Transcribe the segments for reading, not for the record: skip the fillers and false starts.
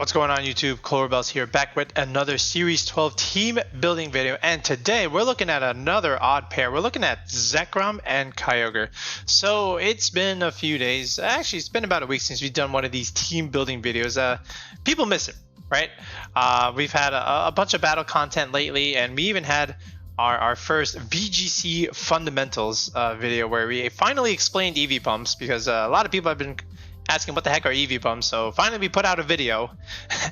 What's going on YouTube? Clover here, back with another Series 12 team building video, and today we're looking at another odd pair. We're looking at Zekrom and Kyogre. So it's been a few days, actually it's been about a week since we've done one of these team building videos. People miss it, right? We've had a bunch of battle content lately, and we even had our first VGC fundamentals video where we finally explained EV pumps, because a lot of people have been asking what the heck are EV pumps. So finally we put out a video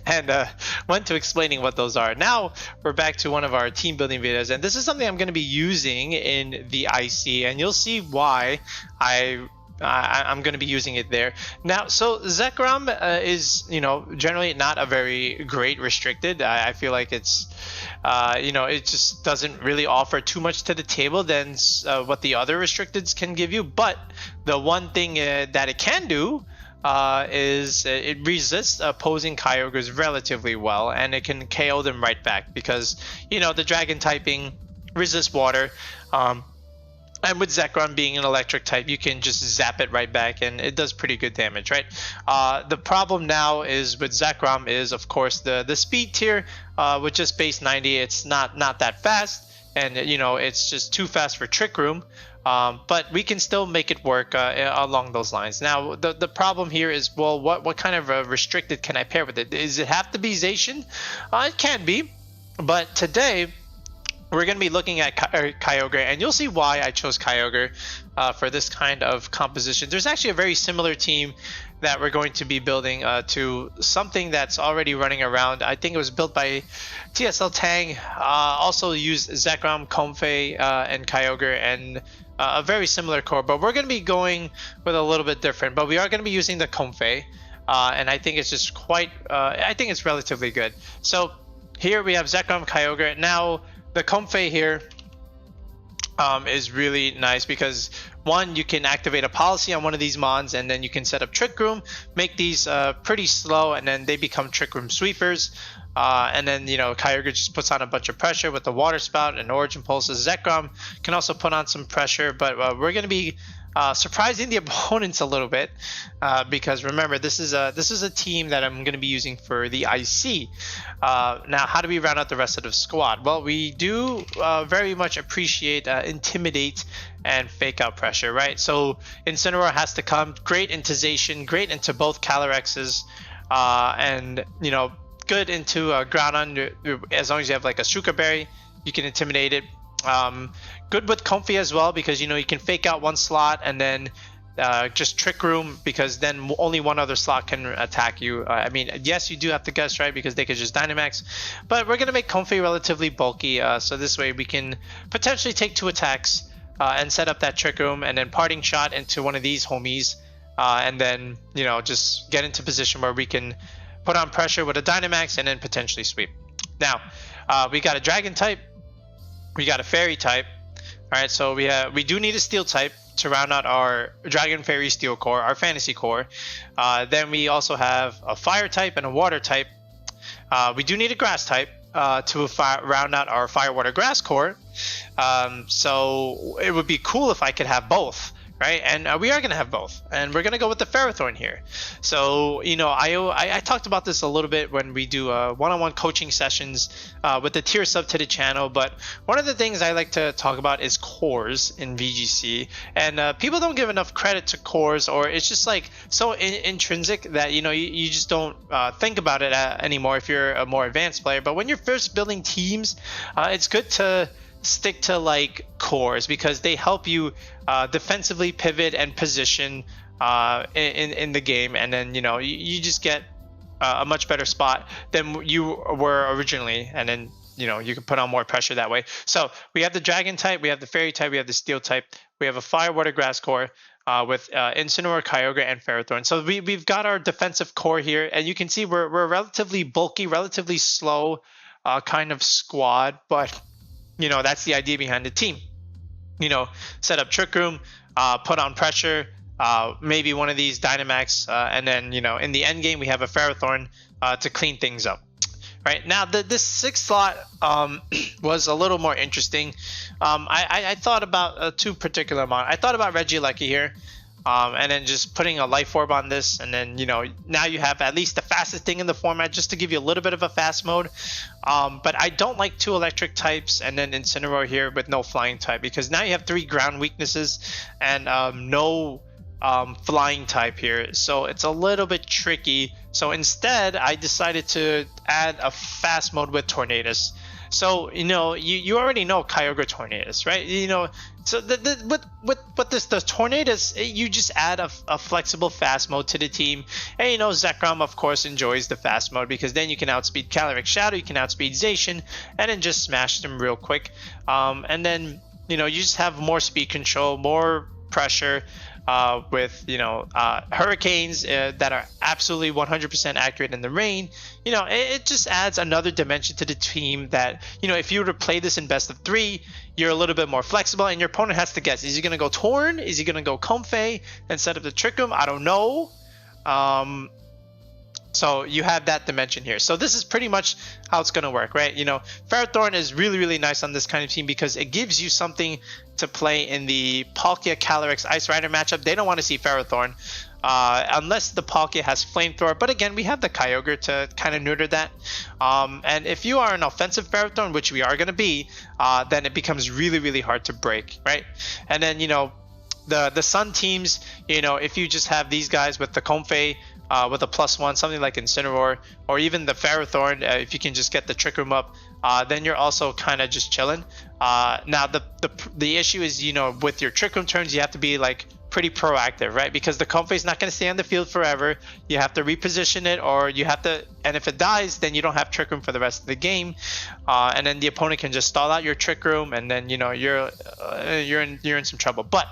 and went to explaining what those are. Now we're back to one of our team building videos, and this is something I'm going to be using in the IC, and you'll see why I'm going to be using it there. Now, so Zekrom is, generally not a very great restricted. I feel like it's, it just doesn't really offer too much to the table than what the other restricteds can give you. But the one thing that it can do is it resists opposing Kyogres relatively well, and it can KO them right back because, the dragon typing resists water. And with Zekrom being an electric type, you can just zap it right back, and it does pretty good damage, right? The problem now is with Zekrom is, of course, the speed tier with just base 90. It's not that fast, and it's just too fast for Trick Room. But we can still make it work along those lines. Now, the problem here is, well, what kind of restricted can I pair with it? Does it have to be Zacian? It can be, but today we're going to be looking at Kyogre, and you'll see why I chose Kyogre for this kind of composition. There's actually a very similar team that we're going to be building to something that's already running around. I think it was built by TSL Tang, also used Zekrom, Comfey, and Kyogre, and a very similar core, but we're going to be going with a little bit different. But we are going to be using the Comfey, and I think it's just quite, I think it's relatively good. So here we have Zekrom, Kyogre. Now, the Comfey here is really nice because, one, you can activate a policy on one of these mons, and then you can set up Trick Room, make these pretty slow, and then they become Trick Room sweepers. And then, Kyogre just puts on a bunch of pressure with the Water Spout and Origin Pulses. Zekrom can also put on some pressure, but we're going to be surprising the opponents a little bit because, remember, this is a team that I'm going to be using for the IC. Now, how do we round out the rest of the squad? Well, we do very much appreciate Intimidate and Fake Out Pressure, right? So Incineroar has to come great into Zacian, great into both Calyrexes, and good into Groudon. As long as you have like a Sugar Berry, you can intimidate it. Good with Comfey as well, because you can fake out one slot and then just Trick Room, because then only one other slot can attack you. I mean, yes, you do have to guess right because they could just Dynamax, but we're gonna make Comfey relatively bulky, so this way we can potentially take 2 attacks and set up that Trick Room, and then Parting Shot into one of these homies, and then just get into position where we can put on pressure with a Dynamax and then potentially sweep. Now, we got a Dragon type, we got a Fairy type. All right, so we do need a Steel type to round out our Dragon, Fairy, Steel core, our Fantasy core. Then we also have a Fire type and a Water type. We do need a Grass type to round out our Fire, Water, Grass core. So it would be cool if I could have both. Right, and we are going to have both, and we're going to go with the Ferrothorn here. So, I talked about this a little bit when we do one-on-one coaching sessions with the tier sub to the channel, but one of the things I like to talk about is cores in VGC, and people don't give enough credit to cores, or it's just like so intrinsic that, you just don't think about it anymore if you're a more advanced player. But when you're first building teams, it's good to stick to like cores because they help you defensively pivot and position in the game, and then you just get a much better spot than you were originally, and then you can put on more pressure that way. So we have the Dragon type, we have the Fairy type, we have the Steel type, we have a Fire, Water, Grass core with Incineroar, Kyogre, and Ferrothorn. So we've got our defensive core here, and you can see we're relatively bulky, relatively slow kind of squad, but that's the idea behind the team. Set up Trick Room, put on pressure, maybe one of these Dynamax, and then, in the end game, we have a Ferrothorn to clean things up. Right now, this 6th slot was a little more interesting. I thought about 2 particular mon. I thought about Regieleki here. And then just putting a Life Orb on this, and then, you know, now you have at least the fastest thing in the format, just to give you a little bit of a fast mode. But I don't like 2 electric types and then Incineroar here with no flying type, because now you have 3 ground weaknesses and no flying type here, so it's a little bit tricky. So instead I decided to add a fast mode with Tornadus. So, you know, you already know Kyogre Tornadus, right? You know, so with the Tornadus, you just add a flexible fast mode to the team. And, you know, Zekrom, of course, enjoys the fast mode, because then you can outspeed Calyrex Shadow, you can outspeed Zacian, and then just smash them real quick. And then, you know, you just have more speed control, more pressure, with, you know, hurricanes that are absolutely 100% accurate in the rain. You know, it just adds another dimension to the team that, you know, if you were to play this in best of 3, you're a little bit more flexible, and your opponent has to guess, is he going to go Torn? Is he going to go Comfey instead of the Trick Room? I don't know. So you have that dimension here. So this is pretty much how it's going to work, right? You know, Ferrothorn is really, really nice on this kind of team, because it gives you something to play in the Palkia Calyrex Ice Rider matchup. They don't want to see Ferrothorn unless the Palkia has Flamethrower. But again, we have the Kyogre to kind of neuter that. And if you are an offensive Ferrothorn, which we are going to be, then it becomes really, really hard to break, right? And then, you know, the Sun teams, you know, if you just have these guys with the Comfey, with a +1, something like Incineroar, or even the Ferrothorn, if you can just get the Trick Room up, then you're also kind of just chilling. Now the issue is, you know, with your Trick Room turns, you have to be like pretty proactive, right? Because the Comfey is not going to stay on the field forever. You have to reposition it, or you have to, and if it dies, then you don't have Trick Room for the rest of the game, and then the opponent can just stall out your Trick Room, and then, you know, you're in some trouble. But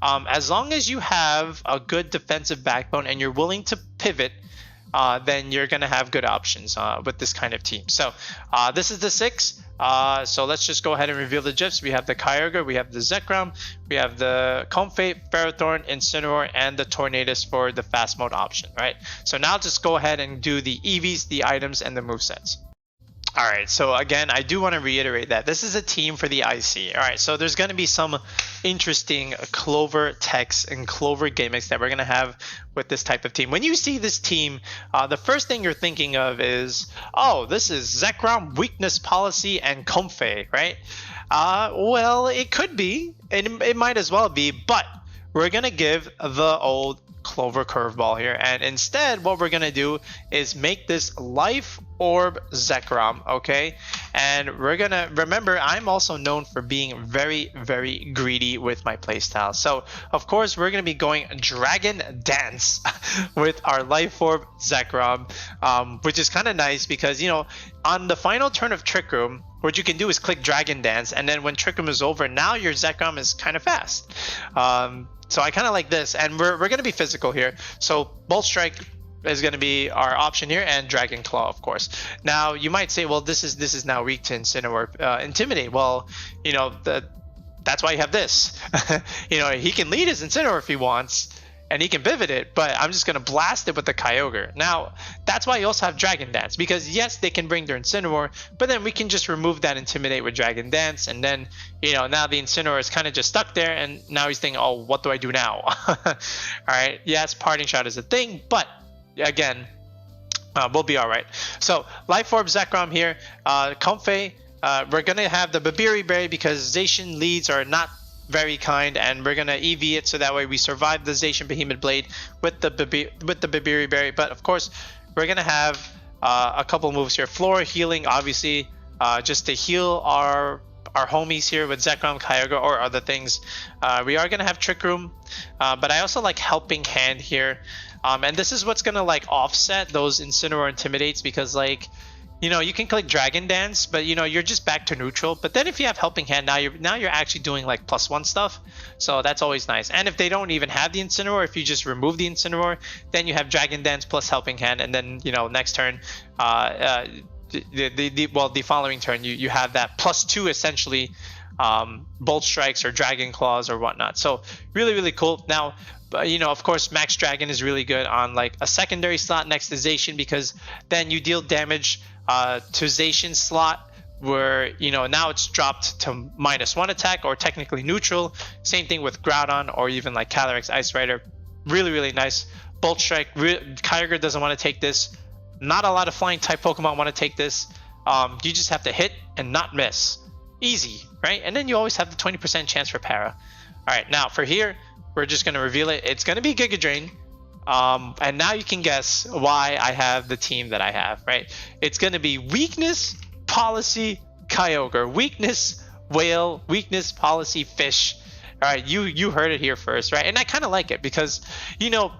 as long as you have a good defensive backbone and you're willing to pivot, then you're gonna have good options with this kind of team. So this is the 6. So let's just go ahead and reveal the GIFs. We have the Kyogre, we have the Zekrom, we have the Comfey, Ferrothorn, Incineroar, and the Tornadus for the fast mode option, right? So now just go ahead and do the EVs, the items, and the movesets. Alright, so again, I do want to reiterate that this is a team for the IC. Alright, so there's going to be some interesting Clover Techs and Clover gimmicks that we're going to have with this type of team. When you see this team, the first thing you're thinking of is, oh, this is Zekrom, Weakness Policy, and Comfey, right? Well, it could be. It might as well be, but we're going to give the old Clover curveball here, and instead what we're gonna do is make this Life Orb Zekrom, okay? And we're gonna remember, I'm also known for being very, very greedy with my playstyle, so of course we're gonna be going Dragon Dance with our Life Orb Zekrom, which is kind of nice because, you know, on the final turn of Trick Room, what you can do is click Dragon Dance, and then when Trick Room is over, now your Zekrom is kind of fast. So I kind of like this, and we're going to be physical here. So Bolt Strike is going to be our option here, and Dragon Claw, of course. Now you might say, well, this is now weak to Incineroar, Intimidate. Well, you know, that's why you have this. You know, he can lead his Incineroar if he wants, and he can pivot it, but I'm just going to blast it with the Kyogre. Now, that's why you also have Dragon Dance, because yes, they can bring their Incineroar, but then we can just remove that Intimidate with Dragon Dance, and then, you know, now the Incineroar is kind of just stuck there, and now he's thinking, oh, what do I do now? Alright, yes, Parting Shot is a thing, but again, we'll be alright. So, Life Orb Zekrom here, Comfey, we're going to have the Babiri Berry because Zacian leads are not very kind, and we're gonna EV it so that way we survive the Zacian Behemoth Blade with the Babiri Berry. But of course, we're gonna have a couple moves here. Flora Healing, obviously, just to heal our homies here with Zekrom, Kyogre, or other things. We are gonna have Trick Room, but I also like Helping Hand here, and this is what's gonna like offset those Incineroar Intimidates, because like, you know, you can click Dragon Dance, but you know, you're just back to neutral. But then if you have Helping Hand, now you're actually doing like +1 stuff, so that's always nice. And if they don't even have the Incineroar, if you just remove the Incineroar, then you have Dragon Dance plus Helping Hand, and then, you know, next turn, the following turn, you have that +2 essentially, Bolt Strikes or Dragon Claws or whatnot. So really, really cool. Now, you know, of course, Max Dragon is really good on like a secondary slot next to Zacian, because then you deal damage to Zacian's slot, where, you know, now it's dropped to -1 attack, or technically neutral. Same thing with Groudon, or even like Calyrex Ice Rider. Really nice. Bolt Strike. Kyogre doesn't want to take this. Not a lot of flying type Pokemon want to take this. You just have to hit and not miss. Easy, right? And then you always have the 20% chance for Para. Alright, now for here, we're just going to reveal it. It's going to be Giga Drain. And now you can guess why I have the team that I have, right? It's going to be Weakness, Policy, Kyogre. Weakness, Whale. Weakness, Policy, Fish. Alright, you heard it here first, right? And I kind of like it because, you know,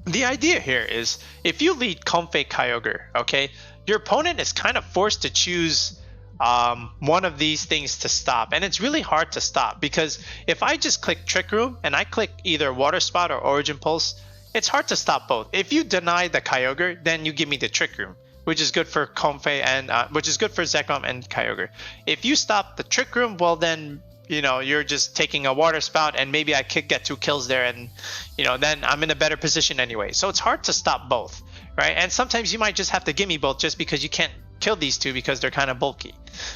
the idea here is if you lead Comfey Kyogre, okay, your opponent is kind of forced to choose one of these things to stop, and it's really hard to stop because if I just click Trick Room and I click either Water Spout or Origin Pulse, it's hard to stop both. If you deny the Kyogre, then you give me the Trick Room, which is good for Comfey and which is good for Zekrom and Kyogre. If you stop the Trick Room, well then, you know, you're just taking a Water Spout and maybe I could get 2 kills there, and you know, then I'm in a better position anyway. So it's hard to stop both, right? And sometimes you might just have to give me both just because you can't kill these two because they're kind of bulky.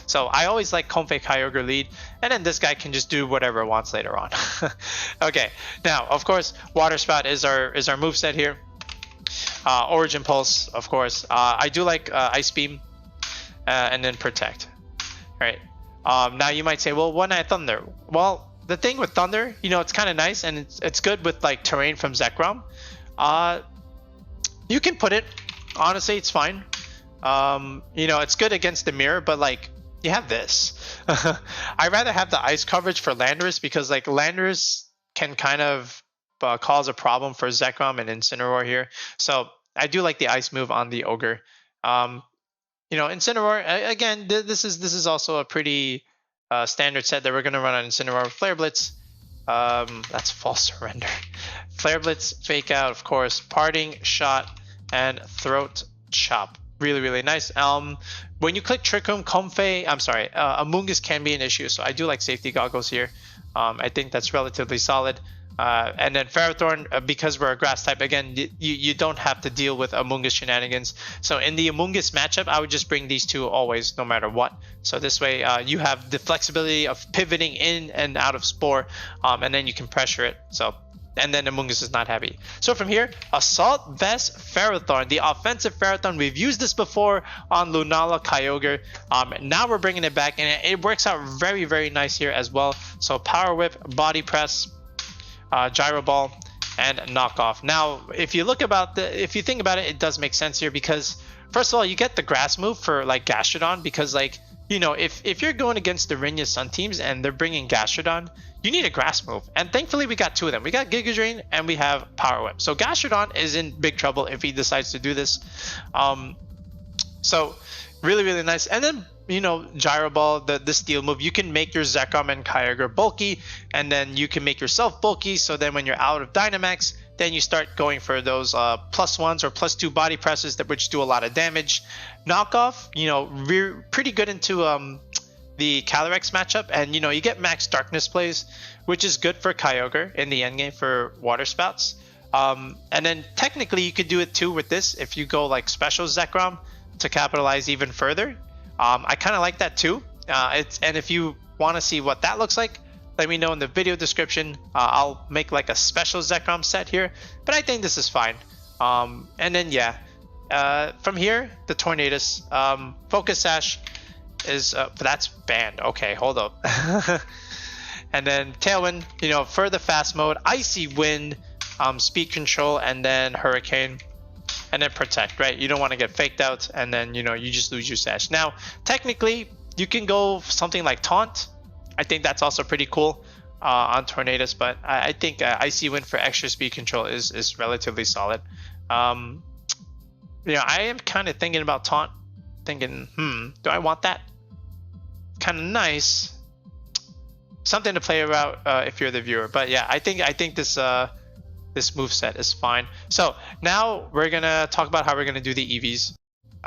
So I always like Comfey Kyogre lead, and then this guy can just do whatever it wants later on. Okay, now of course Water Spout is our moveset here. Origin Pulse, of course. I do like Ice Beam, and then Protect. All right. Now you might say, well, One Night Thunder. Well, the thing with Thunder, you know, it's kind of nice and it's good with like terrain from Zekrom. You can put it. Honestly, it's fine. You know, it's good against the mirror, but like you have this. I'd rather have the ice coverage for Landorus because like Landorus can kind of cause a problem for Zekrom and Incineroar here. So I do like the ice move on the Ogre. You know, Incineroar, again, this is also a pretty standard set that we're going to run on Incineroar. Flare Blitz, that's False Surrender. Flare Blitz, Fake Out, of course, Parting Shot, and Throat Chop. Really nice. When you click Trick Room, Comfey, Amoonguss can be an issue, so I do like Safety Goggles here. I think that's relatively solid. And then Ferrothorn, because we're a grass type, again, you don't have to deal with Amoonguss shenanigans. So in the Amoonguss matchup, I would just bring these two always, no matter what. So this way, you have the flexibility of pivoting in and out of Spore, and then you can pressure it. So, and then Amoonguss is not heavy. So from here, Assault Vest Ferrothorn, the offensive Ferrothorn. We've used this before on Lunala Kyogre. Now we're bringing it back, and it works out very nice here as well. So Power Whip, Body Press, Gyro Ball, and Knockoff. Now, if you think about it, it does make sense here because first of all, you get the grass move for like Gastrodon because like, you know, if you're going against the Rinya Sun teams and they're bringing Gastrodon, you need a grass move. And thankfully we got 2 of them. We got Giga Drain and we have Power Whip. So Gastrodon is in big trouble if he decides to do this. So really nice. And then, you know, Gyro Ball, the steel move, you can make your Zekrom and Kyogre bulky, and then you can make yourself bulky, so then when you're out of Dynamax, then you start going for those +1s or +2 body presses which do a lot of damage. Knockoff, you know, pretty good into the Calyrex matchup, and you know, you get max darkness plays, which is good for Kyogre in the endgame for Water Spouts. And then technically you could do it too with this if you go like special Zekrom to capitalize even further. I kind of like that too. And if you want to see what that looks like, let me know in the video description. I'll make like a special Zekrom set here, but I think this is fine. And then yeah, from here, the Tornadus, Focus Sash is that's banned. Okay, hold up. And then Tailwind, you know, for the fast mode, Icy Wind, Speed Control, and then Hurricane. And then Protect, right? You don't want to get faked out, and then, you know, you just lose your Sash. Now, technically, you can go something like Taunt. I think that's also pretty cool on Tornadus, but I think Icy Wind for extra speed control is relatively solid. You know, I am kind of thinking about Taunt, thinking, do I want that? Kind of nice. Something to play about if you're the viewer. But yeah, I think this this moveset is fine. So now we're gonna talk about how we're gonna do the EVs.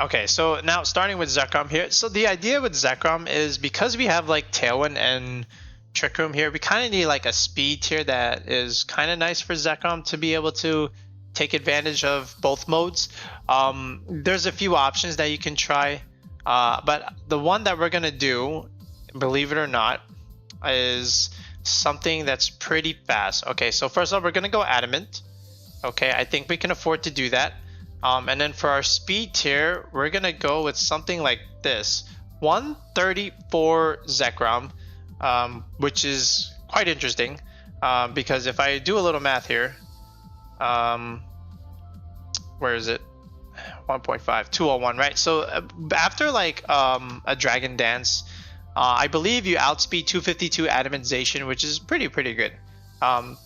Okay, so now starting with Zekrom here. So the idea with Zekrom is because we have like Tailwind and Trick Room here, we kind of need like a speed tier that is kind of nice for Zekrom to be able to take advantage of both modes. There's a few options that you can try, but the one that we're gonna do, believe it or not, is something that's pretty fast. Okay, so first off, we're gonna go Adamant. Okay, I think we can afford to do that. And then for our speed tier, we're gonna go with something like this: 134 Zekrom, which is quite interesting. Because if I do a little math here, where is it? 1.5, 201, right? So after like a Dragon Dance, I believe you outspeed 252 Adamantization, which is pretty good.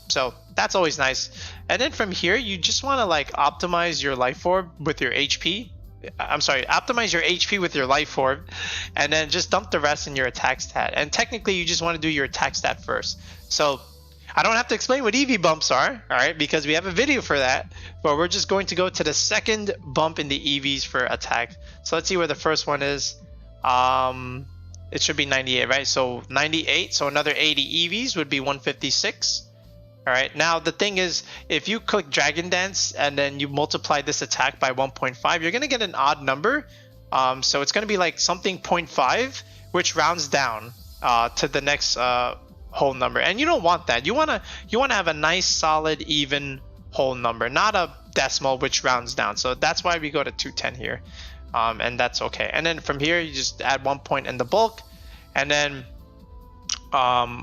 So that's always nice. And then from here, you just want to like optimize your Life Orb with your HP. I'm sorry, optimize your HP with your Life Orb, and then just dump the rest in your attack stat. And technically, you just want to do your attack stat first. So I don't have to explain what EV bumps are, all right, because we have a video for that. But we're just going to go to the second bump in the EVs for attack. So let's see where the first one is. It should be 98, right? So 98, so another 80 EVs would be 156. All right, now the thing is, if you click Dragon Dance and then you multiply this attack by 1.5, you're gonna get an odd number. So it's gonna be like something 0.5, which rounds down to the next whole number, and you don't want that. You wanna have a nice, solid, even whole number, not a decimal which rounds down. So that's why we go to 210 here, and that's okay. And then from here, you just add 1 point in the bulk, and then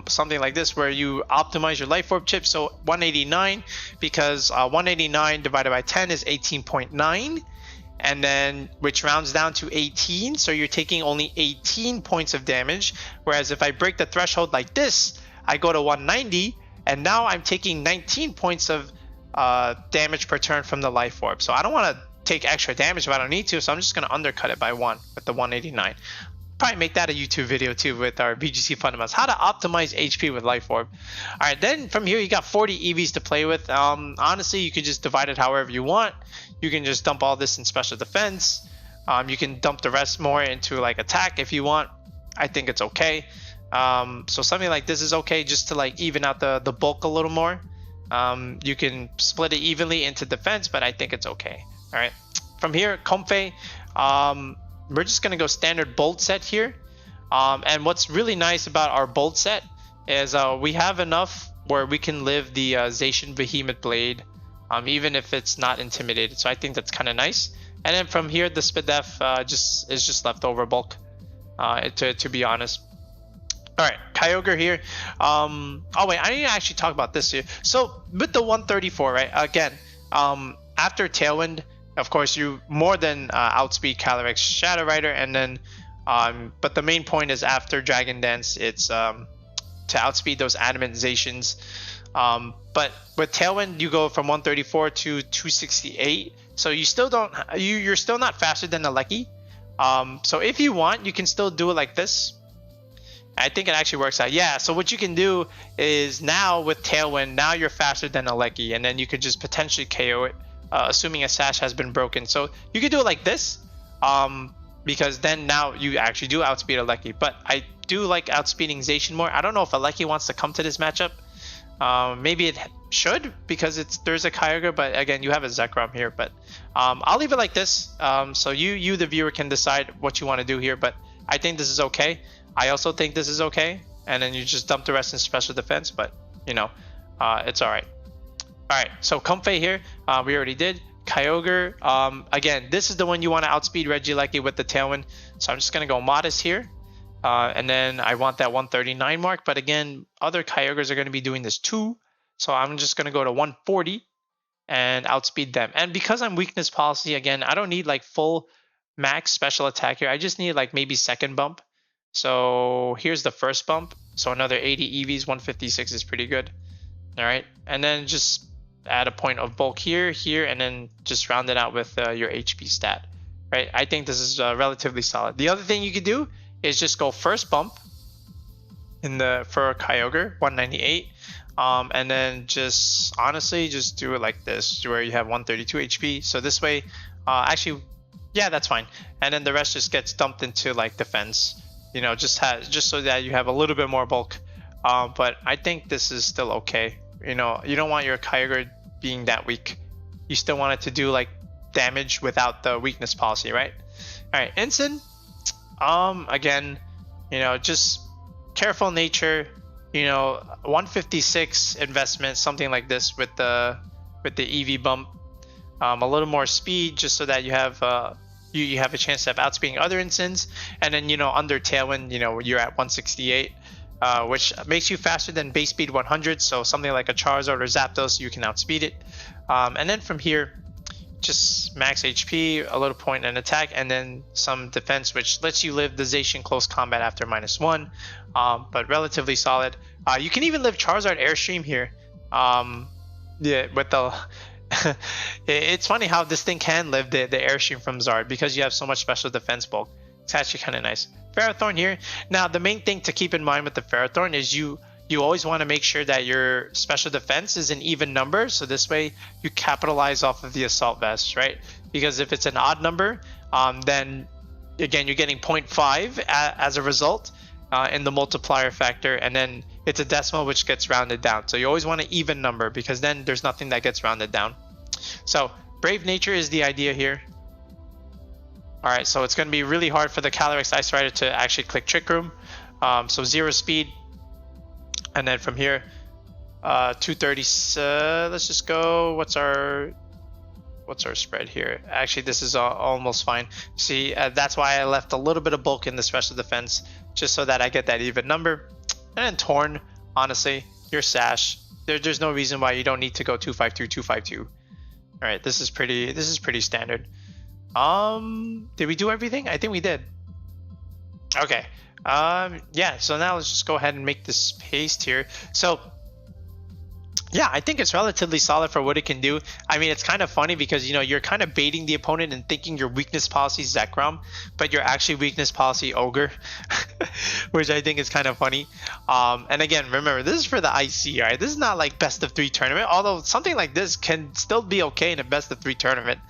something like this where you optimize your Life Orb chip. So 189, because 189 divided by 10 is 18.9, and then which rounds down to 18, so you're taking only 18 points of damage. Whereas if I break the threshold like this, I go to 190, and now I'm taking 19 points of damage per turn from the Life Orb. So I don't want to take extra damage if I don't need to, so I'm just going to undercut it by 1 with the 189. Probably make that a YouTube video too with our VGC fundamentals, how to optimize HP with Life Orb. All right, then from here you got 40 EVs to play with. Honestly, you could just divide it however you want. You can just dump all this in special defense. You can dump the rest more into like attack if you want. I think it's okay. So something like this is okay just to like even out the bulk a little more. You can split it evenly into defense, but I think it's okay. All right, from here, Comfey. We're just going to go standard bolt set here. And what's really nice about our bolt set is we have enough where we can live the Zacian Behemoth Blade, even if it's not intimidated. So I think that's kind of nice. And then from here, the Spadef is just leftover bulk, to be honest. All right, Kyogre here. Oh wait, I need to actually talk about this here. So with the 134, right? Again, after Tailwind, of course, you more than outspeed Calyrex Shadow Rider, and then, but the main point is after Dragon Dance, it's to outspeed those Adamantzations. But with Tailwind, you go from 134 to 268, so you still don't, you're still not faster than Aleki. So if you want, you can still do it like this. I think it actually works out. Yeah, so what you can do is now with Tailwind, now you're faster than Aleki, and then you could just potentially KO it. Assuming a sash has been broken. So you could do it like this, because then now you actually do outspeed Aleki. But I do like outspeeding Zacian more. I don't know if Aleki wants to come to this matchup. Maybe it should, because there's a Kyogre, but again, you have a Zekrom here. But I'll leave it like this, so you the viewer can decide what you want to do here. But I think this is okay. I also think this is okay, and then you just dump the rest in special defense. But you know, it's all right. Alright, so Comfey here, we already did. Kyogre, again, this is the one you want to outspeed Regieleki with the Tailwind. So I'm just going to go Modest here. And then I want that 139 mark. But again, other Kyogres are going to be doing this too. So I'm just going to go to 140 and outspeed them. And because I'm weakness policy, again, I don't need like full max special attack here. I just need like maybe second bump. So here's the first bump. So another 80 EVs, 156 is pretty good. Alright, and then just add a point of bulk here, and then just round it out with your HP stat, right? I think this is relatively solid. The other thing you could do is just go first bump for Kyogre, 198, and then just honestly just do it like this, where you have 132 HP. So this way, actually, yeah, that's fine. And then the rest just gets dumped into like defense, you know, just so that you have a little bit more bulk. But I think this is still okay. You know, you don't want your Kyogre being that weak. You still want it to do like damage without the weakness policy, right? All right, Incin. Again, you know, just careful nature. You know, 156 investment, something like this with with the EV bump, a little more speed just so that you have you have a chance of outspeeding other Incins, and then under Tailwind, you're at 168, which makes you faster than base speed 100. So something like a Charizard or Zapdos, you can outspeed it. And then from here, just max HP, a little point and attack, and then some defense, which lets you live the Zacian close combat after -1, but relatively solid. You can even live Charizard Airstream here. Yeah, with the it's funny how this thing can live the Airstream from Zard because you have so much special defense bulk. It's actually kind of nice. Ferrothorn here. Now the main thing to keep in mind with the Ferrothorn is you always want to make sure that your special defense is an even number, so this way you capitalize off of the Assault Vest, right? Because if it's an odd number, then again you're getting 0.5 as a result in the multiplier factor, and then it's a decimal which gets rounded down. So you always want an even number because then there's nothing that gets rounded down. So Brave Nature is the idea here. Alright, so it's going to be really hard for the Calyrex Ice Rider to actually click Trick Room. So 0 speed. And then from here, 230. Let's just go. What's our spread here? Actually, this is almost fine. See, that's why I left a little bit of bulk in the special defense, just so that I get that even number. And then Torn, honestly, your Sash. There's no reason why you don't need to go 252, 252. All right, this is pretty standard. Did we do everything? I think we did. Okay. Yeah, so now let's just go ahead and make this paste here. So yeah, I think it's relatively solid for what it can do. I mean, it's kind of funny because you're kind of baiting the opponent and thinking your weakness policy is Zekrom, but you're actually weakness policy Ogre, which I think is kind of funny. And again, remember, this is for the IC, right? This is not like best of 3 tournament, although something like this can still be okay in a best of 3 tournament.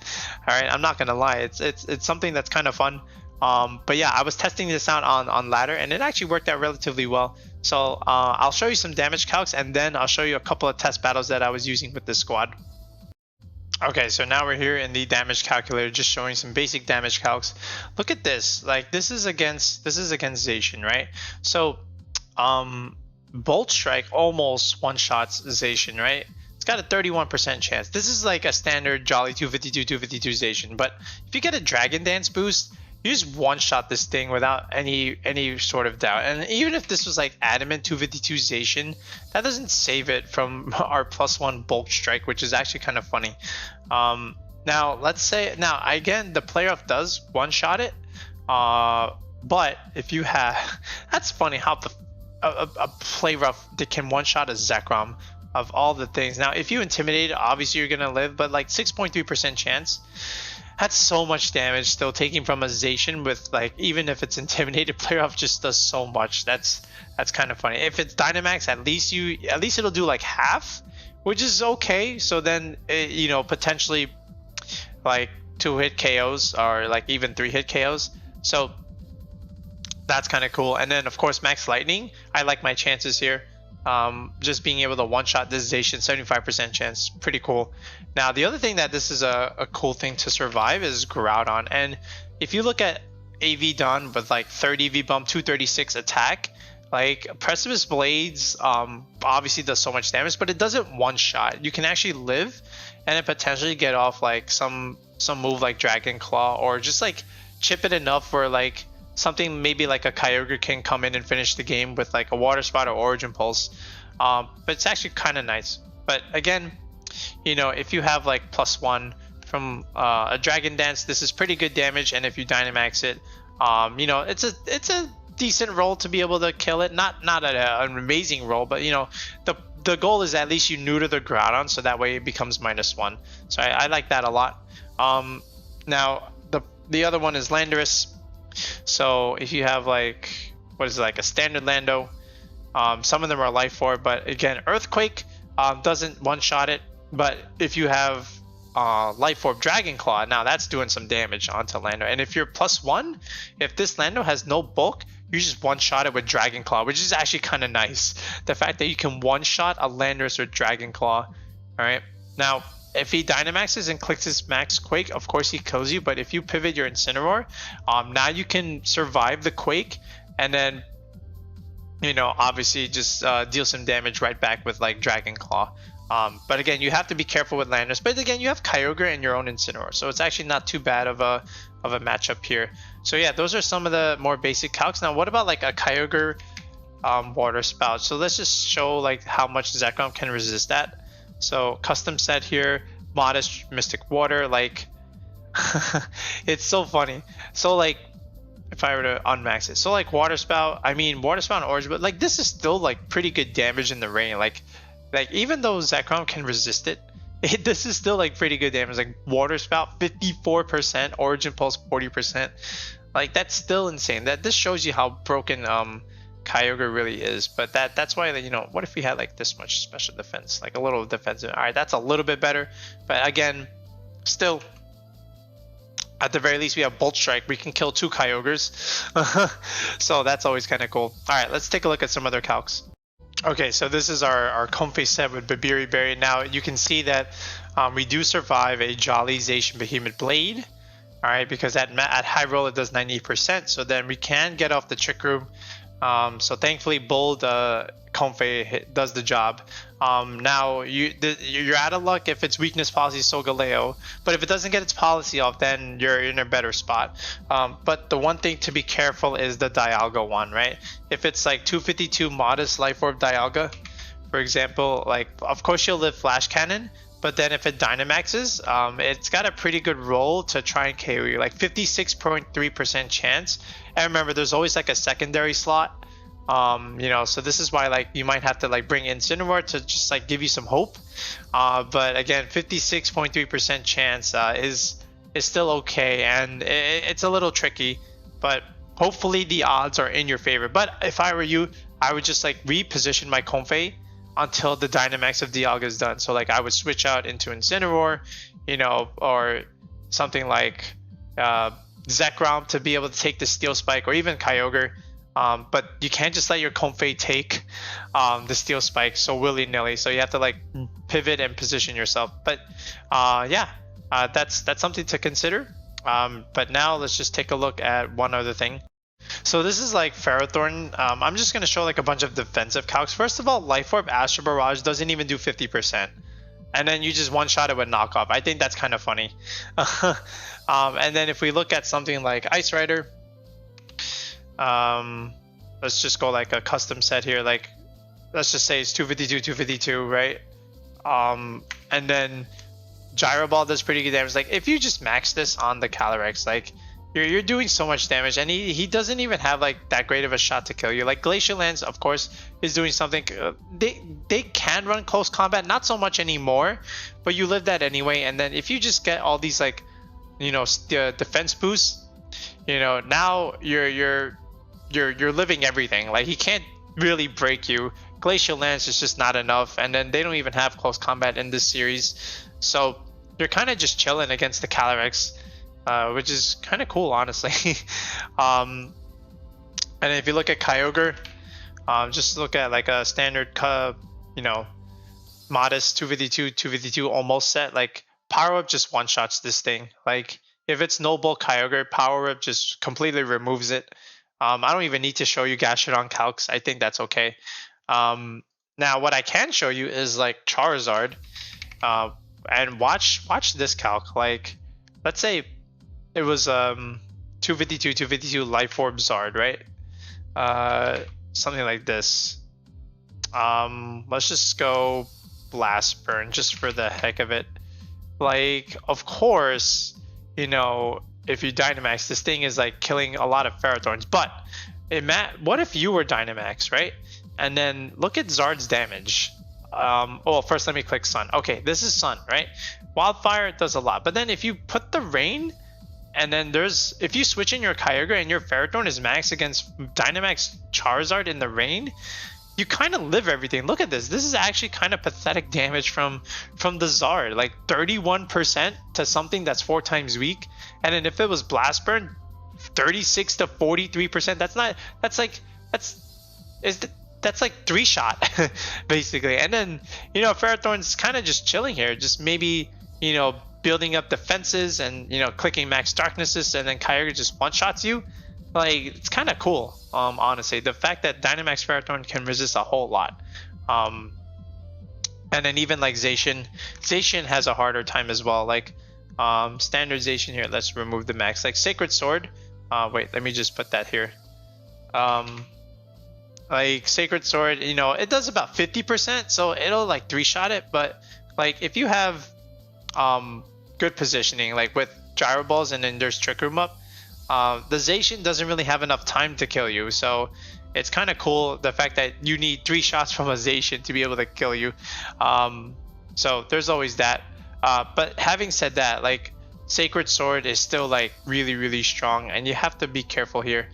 All right, I'm not gonna lie, it's something that's kind of fun. But yeah, I was testing this out on ladder and it actually worked out relatively well. So I'll show you some damage calcs and then I'll show you a couple of test battles that I was using with this squad. Okay, so now we're here in the damage calculator, just showing some basic damage calcs. Look at this, like this is against Zacian, right? So Bolt Strike almost one-shots Zacian, right? It's got a 31% chance. This is like a standard Jolly 252 Zacian, but if you get a Dragon Dance boost, you just one-shot this thing without any sort of doubt. And even if this was like Adamant 252 Zacian, that doesn't save it from our +1 bulk strike, which is actually kind of funny. Now let's say, again, the player off does one-shot it, but if you have, that's funny how a play rough that can one-shot a Zekrom of all the things. Now if you intimidate, obviously you're gonna live, but like 6.3% chance. That's so much damage still taking from a Zacian with, like, even if it's intimidated, player off just does so much. That's kind of funny. If it's Dynamax, at least it'll do like half, which is okay. So then potentially like 2-hit KOs or like even 3-hit KOs. So that's kind of cool. And then of course Max Lightning. I like my chances here. Just being able to one-shot this Zacian, 75% chance, pretty cool. Now the other thing that this is a cool thing to survive is Groudon, and if you look at AV Dawn with like 30 V bump, 236 attack, like Precipice Blades obviously does so much damage, but it doesn't one-shot. You can actually live and then potentially get off like some move like Dragon Claw, or just like chip it enough where like something maybe like a Kyogre can come in and finish the game with like a Water Spout or Origin Pulse. But it's actually kind of nice. But again, if you have like +1 from a Dragon Dance, this is pretty good damage. And if you Dynamax it, it's a decent roll to be able to kill it. Not an amazing roll, but the goal is at least you neuter the Groudon, so that way it becomes -1. So I like that a lot. Now the other one is Landorus. So if you have like, what is it, like a standard Lando, some of them are Life Orb, but again, Earthquake doesn't one-shot it. But if you have Life Orb Dragon Claw, now that's doing some damage onto Lando. And if you're +1, if this Lando has no bulk, you just one-shot it with Dragon Claw, which is actually kind of nice. The fact that you can one-shot a Landorus with Dragon Claw. All right, now if he Dynamaxes and clicks his Max Quake, of course he kills you. But if you pivot your Incineroar, now you can survive the Quake and then, obviously just deal some damage right back with like Dragon Claw. But again, you have to be careful with Landers. But again, you have Kyogre and your own Incineroar, so it's actually not too bad of a matchup here. So yeah, those are some of the more basic calcs. Now, what about like a Kyogre Water Spout? So let's just show like how much Zekrom can resist that. So custom set here, modest Mystic Water, like it's so funny. So like if I were to unmax it, so like Water Spout, I mean Water Spout and Orange, but like this is still like pretty good damage in the rain. Like even though Zekrom can resist it, this is still like pretty good damage. Like Water Spout 54%, Origin Pulse 40%. Like that's still insane. That this shows you how broken Kyogre really is. But that's why, you know, what if we had like this much special defense, like a little defensive? All right, that's a little bit better. But again, still, at the very least, we have Bolt Strike. We can kill 2 Kyogres. So that's always kind of cool. All right, let's take a look at some other calcs. Okay, so this is our Comfey set with Babiri Berry. Now you can see that we do survive a Jolly Zacian Behemoth Blade. All right, because at high roll it does 90%. So then we can get off the Trick Room. So thankfully Bold Comfey does the job. Now you're out of luck if it's weakness policy Solgaleo, but if it doesn't get its policy off, then you're in a better spot. But the one thing to be careful is the Dialga one, right? If it's like 252 modest Life Orb Dialga, for example, like of course you'll live Flash Cannon, but then if it Dynamaxes, it's got a pretty good roll to try and KO you, like 56.3% chance. And remember, there's always like a secondary slot. You know, so this is why like you might have to like bring Incineroar to just like give you some hope. But again, 56.3% chance is still okay, and it's a little tricky, but hopefully the odds are in your favor. But if I were you, I would just like reposition my Comfey until the Dynamax of Dialga is done. So like I would switch out into Incineroar, you know, or something like Zekrom to be able to take the Steel Spike, or even Kyogre. But you can't just let your Comfey take the Steel Spike so willy-nilly. So you have to like pivot and position yourself. But yeah, that's something to consider. But now let's just take a look at one other thing. So this is like Ferrothorn. I'm just going to show like a bunch of defensive calcs. First of all, Life Orb Astro Barrage doesn't even do 50%. And then you just one-shot it with knockoff. I think that's kind of funny. And then if we look at something like Ice Rider, let's just go like a custom set here. Like, let's just say it's 252, right? And then Gyro Ball does pretty good damage. Like, if you just max this on the Calyrex, like, you're doing so much damage, and he doesn't even have like that great of a shot to kill you. Like Glacial Lance, of course, is doing something. They can run close combat, not so much anymore, but you live that anyway. And then if you just get all these like, you know, defense boosts, you know, now you're living everything. Like he can't really break you. Glacial Lance is just not enough, and then they don't even have close combat in this series, so you're kind of just chilling against the Calyrex. Which is kind of cool, honestly. And if you look at Kyogre, just look at like a standard, you know, modest 252 almost set. Like Power Up just one shots this thing. Like if it's no bulk Kyogre, Power Up just completely removes it. I don't even need to show you Gastrodon calcs. I think that's okay. Now what I can show you is like Charizard, and watch this calc. Like let's say it was 252 Life Orb Zard, right? Something like this. Let's just go Blast Burn just for the heck of it. Like, of course, you know, if you Dynamax, this thing is like killing a lot of Ferrothorns. But what if you were Dynamax, right? And then look at Zard's damage. Well, first let me click Sun. Okay, this is Sun, right? Wildfire does a lot, but then if you put the Rain, and then if you switch in your Kyogre and your Ferrothorn is max against Dynamax Charizard in the rain, you kind of live everything. Look at this. This is actually kind of pathetic damage from the Zard. Like 31% to something that's 4 times weak. And then if it was Blast Burn, 36 to 43%. That's like 3-shot basically. And then, you know, Ferrothorn's kind of just chilling here. Just maybe, you know, building up defenses and, you know, clicking max darknesses, and then Kyogre just one-shots you. Like, it's kind of cool, honestly. The fact that Dynamax Ferrothorn can resist a whole lot. And then even like Zacian has a harder time as well. Like standard Zacian here, let's remove the max. Like Sacred Sword, wait, let me just put that here. Like Sacred Sword, you know, it does about 50%, so it'll like 3-shot it. But like if you have good positioning, like with Gyro Balls and then there's Trick Room up, the Zacian doesn't really have enough time to kill you. So it's kind of cool the fact that you need 3 shots from a Zacian to be able to kill you. So there's always that. But having said that, like Sacred Sword is still like really, really strong, and you have to be careful here.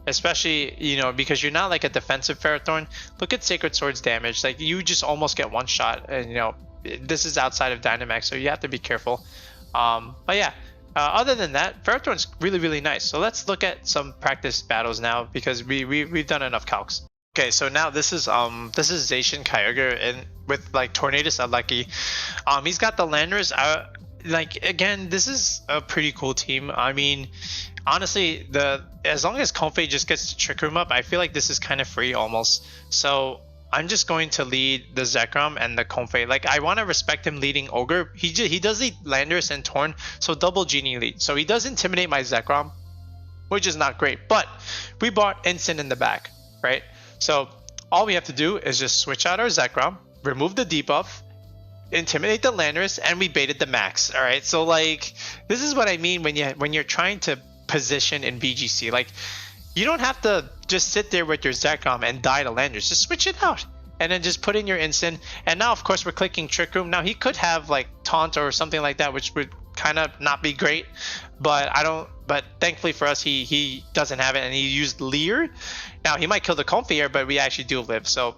Especially, you know, because you're not like a defensive Ferrothorn. Look at Sacred Sword's damage. Like you just almost get 1 shot, and you know, this is outside of Dynamax, so you have to be careful. But yeah, other than that, Ferrothorn's really, really nice. So let's look at some practice battles now, because we've done enough calcs. Okay, so now this is Zacian Kyogre, and with like Tornadus Unlucky. He's got the Landers. Like again, this is a pretty cool team. I mean, honestly, as long as Comfey just gets the Trick Room up, I feel like this is kind of free almost. So I'm just going to lead the Zekrom and the Comfey. Like I want to respect him leading Ogre. He does lead Landers and Torn, so double Genie lead. So he does intimidate my Zekrom, which is not great. But we bought Incin in the back, right? So all we have to do is just switch out our Zekrom, remove the debuff, intimidate the Landers, and we baited the max. All right, so like this is what I mean when you're trying to position in VGC. Like you don't have to just sit there with your Zekrom and die to Landers. Just switch it out and then just put in your Incin. And now of course we're clicking Trick Room. Now he could have like Taunt or something like that, which would kind of not be great, but but thankfully for us he doesn't have it, and he used Leer. Now he might kill the Comfey here, but we actually do live. So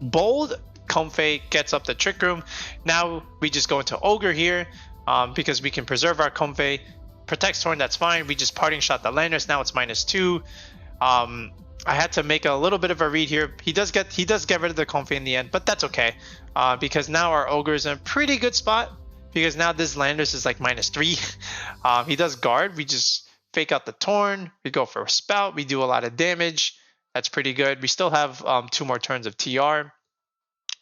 bold Comfey gets up the Trick Room. Now we just go into Ogre here, because we can preserve our Comfey. Protects Torn, that's fine. We just parting shot the Landers. Now it's -2. I had to make a little bit of a read here. He does get rid of the Comfey in the end, but that's okay, because now our Ogre is in a pretty good spot, because now this Landers is like -3. He does guard. We just fake out the Torn. We go for a Spout. We do a lot of damage. That's pretty good. We still have 2 more turns of TR.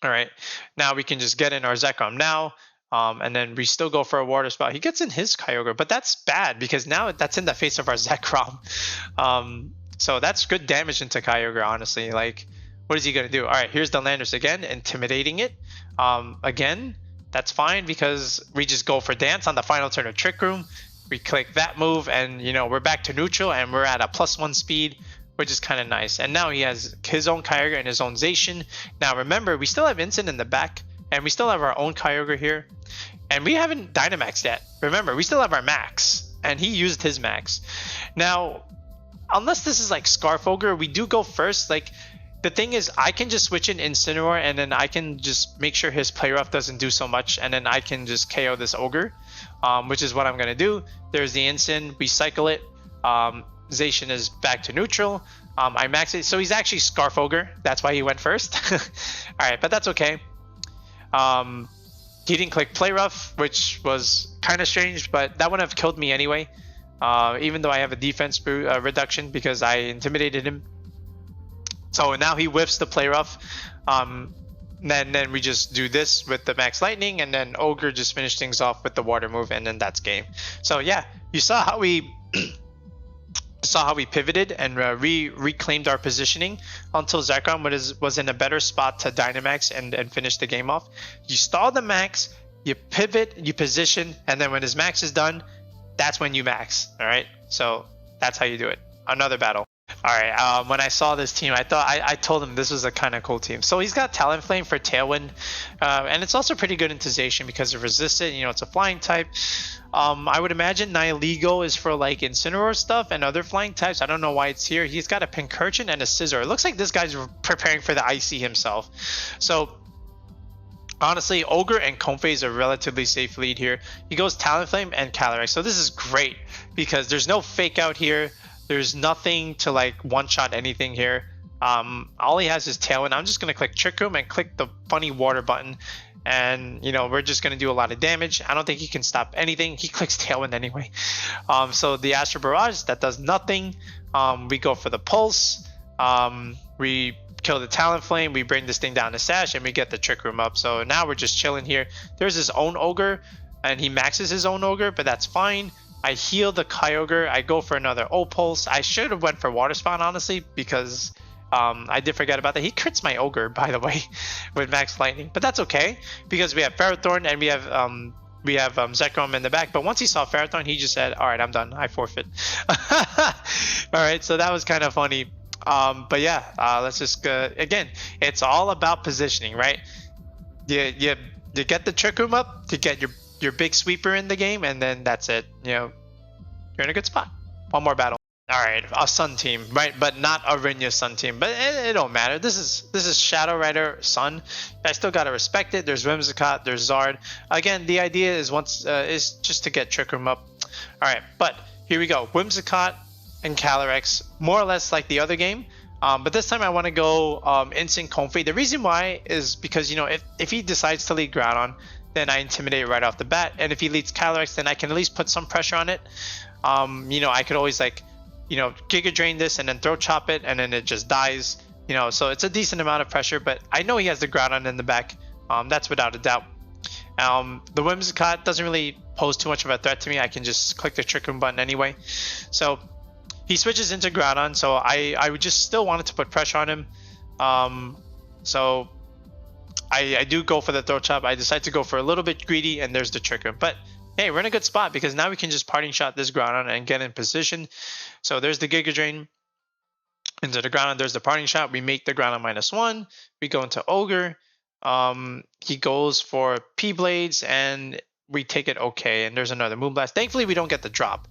All right, now we can just get in our Zekrom now, and then we still go for a Water Spout. He gets in his Kyogre, but that's bad because now that's in the face of our Zekrom. So that's good damage into Kyogre, honestly. Like, what is he gonna do? All right, here's the Landers again, intimidating it. Again, that's fine because we just go for Dance on the final turn of Trick Room. We click that move, and you know we're back to neutral, and we're at a +1 speed, which is kind of nice. And now he has his own Kyogre and his own Zacian. Now remember, we still have Incin in the back, and we still have our own Kyogre here, and we haven't Dynamaxed yet. Remember, we still have our max, and he used his max. Now, unless this is like Scarf Ogre, we do go first. Like, the thing is, I can just switch in Incineroar, and then I can just make sure his Play Rough doesn't do so much, and then I can just KO this Ogre, which is what I'm going to do. There's the Incin. We cycle it. Zacian is back to neutral. I max it. So he's actually Scarf Ogre. That's why he went first. Alright, but that's okay. He didn't click Play Rough, which was kind of strange, but that wouldn't have killed me anyway. Even though I have a defense reduction because I intimidated him. So now he whiffs the Play Rough. Then we just do this with the Max Lightning, and then Ogre just finished things off with the Water move, and then that's game. So yeah, you saw how we pivoted and reclaimed our positioning until Zekrom was in a better spot to Dynamax and finish the game off. You stall the max, you pivot, you position, and then when his max is done, that's when you max. All right, so that's how you do it. Another battle. All right, when I saw this team, I told him this was a kind of cool team. So he's got Talonflame for Tailwind, and it's also pretty good into Zacian because of Resistant. You know, it's a flying type. I would imagine Nihilego is for like Incineroar stuff and other flying types. I don't know why it's here. He's got a Pincurchin and a Scizor. It looks like this guy's preparing for the Icy himself. So honestly, Ogre and Comfey is a relatively safe lead here. He goes Talonflame and Calyrex. So this is great because there's no fake out here. There's nothing to like one-shot anything here. All he has is Tailwind. I'm just going to click Trick Room and click the funny water button. And, you know, we're just going to do a lot of damage. I don't think he can stop anything. He clicks Tailwind anyway. So the Astral Barrage, that does nothing. We go for the Pulse. We kill the Talonflame, we bring this thing down to Sash, and we get the Trick Room up. So now we're just chilling here. There's his own Ogre, and he maxes his own Ogre, but that's fine. I heal the Kyogre. I go for another O-Pulse. I should have went for Water Spout, honestly, because I did forget about that. He crits my Ogre, by the way, with Max Lightning, but that's okay because we have Ferrothorn and we have Zekrom in the back. But once he saw Ferrothorn, he just said, "All right, I'm done. I forfeit." All right, so that was kind of funny. But yeah, let's just again. It's all about positioning, right? You get the Trick Room up to get your big sweeper in the game, and then that's it. You know, you're in a good spot. One more battle. All right, a Sun team, right? But not a Rinya Sun team. But it don't matter. This is Shadow Rider Sun. I still gotta respect it. There's Whimsicott, there's Zard. Again, the idea is is just to get Trick Room up. All right, but here we go. Whimsicott and Calyrex, more or less like the other game. But this time I want to go Instant Comfey. The reason why is because, you know, if he decides to lead Groudon, then I intimidate right off the bat. And if he leads Calyrex, then I can at least put some pressure on it. You know, I could always, like, you know, Giga Drain this and then Throat Chop it, and then it just dies. You know, so it's a decent amount of pressure, but I know he has the Groudon in the back. That's without a doubt. The Whimsicott doesn't really pose too much of a threat to me. I can just click the Trick Room button anyway. So he switches into Groudon, so I would just still wanted to put pressure on him. So I do go for the Throat Chop. I decide to go for a little bit greedy, and there's the Trick Room. But hey, we're in a good spot because now we can just Parting Shot this Groudon and get in position. So there's the Giga Drain into the Groudon. There's the Parting Shot. We make the Groudon -1. We go into Ogre. He goes for P-Blades, and we take it okay. And there's another Moonblast. Thankfully, we don't get the drop.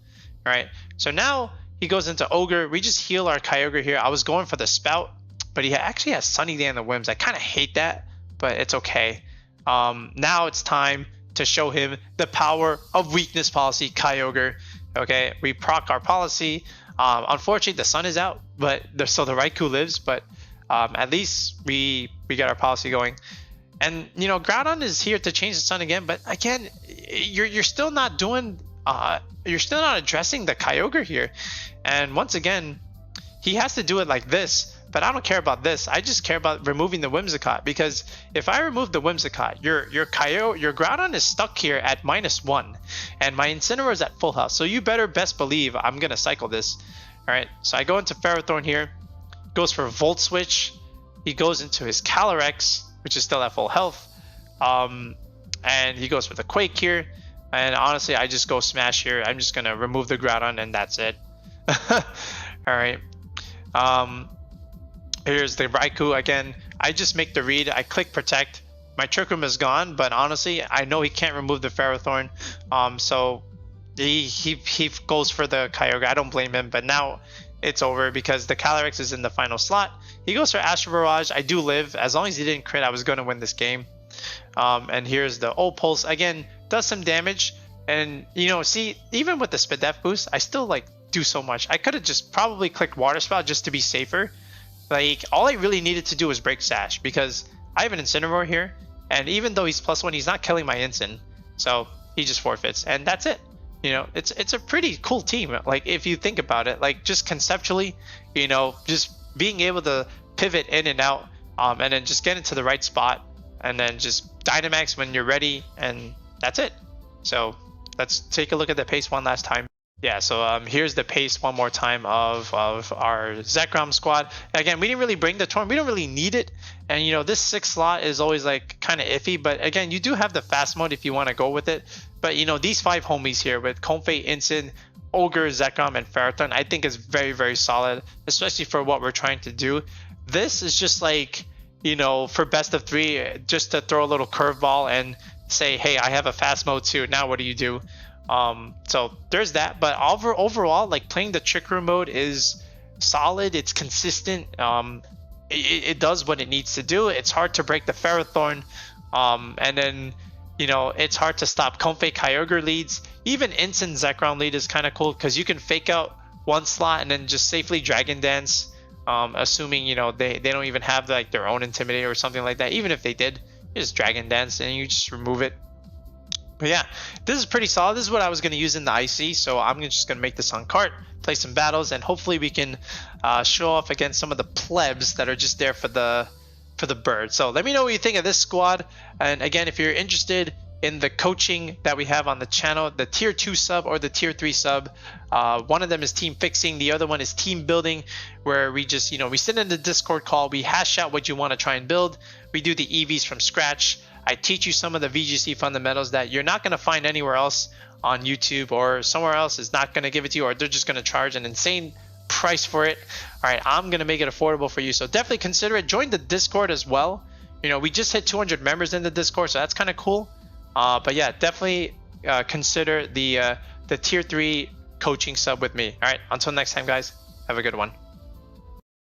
All right. So now he goes into Ogre. We just heal our Kyogre here. I was going for the Spout, but he actually has Sunny Day and the Whims. I kind of hate that, but it's okay. Now it's time to show him the power of weakness policy, Kyogre. Okay, we proc our policy. Unfortunately, the sun is out, but so the Raikou lives. But at least we get our policy going. And you know, Groudon is here to change the sun again. But again, you're still not doing. You're still not addressing the Kyogre here. And once again, he has to do it like this. But I don't care about this. I just care about removing the Whimsicott, because if I remove the Whimsicott, your Groudon is stuck here at -1, and my Incineroar is at full health. So you better best believe I'm gonna cycle this. All right. So I go into Ferrothorn here, goes for Volt Switch. He goes into his Calyrex, which is still at full health, and he goes for the Quake here. And honestly, I just go Smash here. I'm just gonna remove the Groudon, and that's it. All right. Here's the Raikou again. I just make the read. I click Protect. My Trick Room is gone, but honestly, I know he can't remove the Ferrothorn. So he goes for the Kyogre. I don't blame him, but now it's over because the Calyrex is in the final slot. He goes for Astral Barrage. I do live. As long as he didn't crit, I was going to win this game. And here's the O-Pulse. Again, does some damage. And, you know, see, even with the Spadef boost, I still, like, do so much. I could have just probably clicked Water Spout just to be safer. Like, all I really needed to do was break Sash, because I have an Incineroar here, and even though he's +1, he's not killing my Incin, so he just forfeits, and that's it. You know, it's a pretty cool team. Like, if you think about it, like, just conceptually, you know, just being able to pivot in and out, and then just get into the right spot, and then just Dynamax when you're ready, and that's it. So let's take a look at the pace one last time. Yeah, so here's the pace one more time of our Zekrom squad. Again, we didn't really bring the Torn. We don't really need it. And, you know, this 6th slot is always, like, kind of iffy. But, again, you do have the fast mode if you want to go with it. But, you know, these 5 homies here with Comfey, Incin, Ogre, Zekrom, and Ferrothorn, I think is very, very solid, especially for what we're trying to do. This is just, like, you know, for best of 3, just to throw a little curveball and say, hey, I have a fast mode too. Now what do you do? So there's that, but overall, like, playing the Trick Room mode is solid. It's consistent. It does what it needs to do. It's hard to break the Ferrothorn, and then, you know, it's hard to stop Comfey Kyogre leads. Even Incin Zekrom lead is kind of cool because you can fake out one slot and then just safely Dragon Dance, assuming, you know, they don't even have, like, their own Intimidator or something like that. Even if they did, you just Dragon Dance and you just remove it. But yeah, this is pretty solid. This is what I was going to use in the IC, so I'm just going to make this on cart, play some battles, and hopefully we can show off against some of the plebs that are just there for the bird. So let me know what you think of this squad. And again, if you're interested in the coaching that we have on the channel, the tier 2 sub or the tier 3 sub, one of them is team fixing, the other one is team building, where we just, we sit in the Discord call, we hash out what you want to try and build, we do the EVs from scratch. I teach you some of the VGC fundamentals that you're not going to find anywhere else on YouTube, or somewhere else is not going to give it to you, or they're just going to charge an insane price for it. All right, I'm going to make it affordable for you, so definitely consider it. Join the Discord as well. We just hit 200 members in the Discord, so that's kind of cool. But yeah, definitely consider the tier 3 coaching sub with me. All right, until next time, guys, have a good one.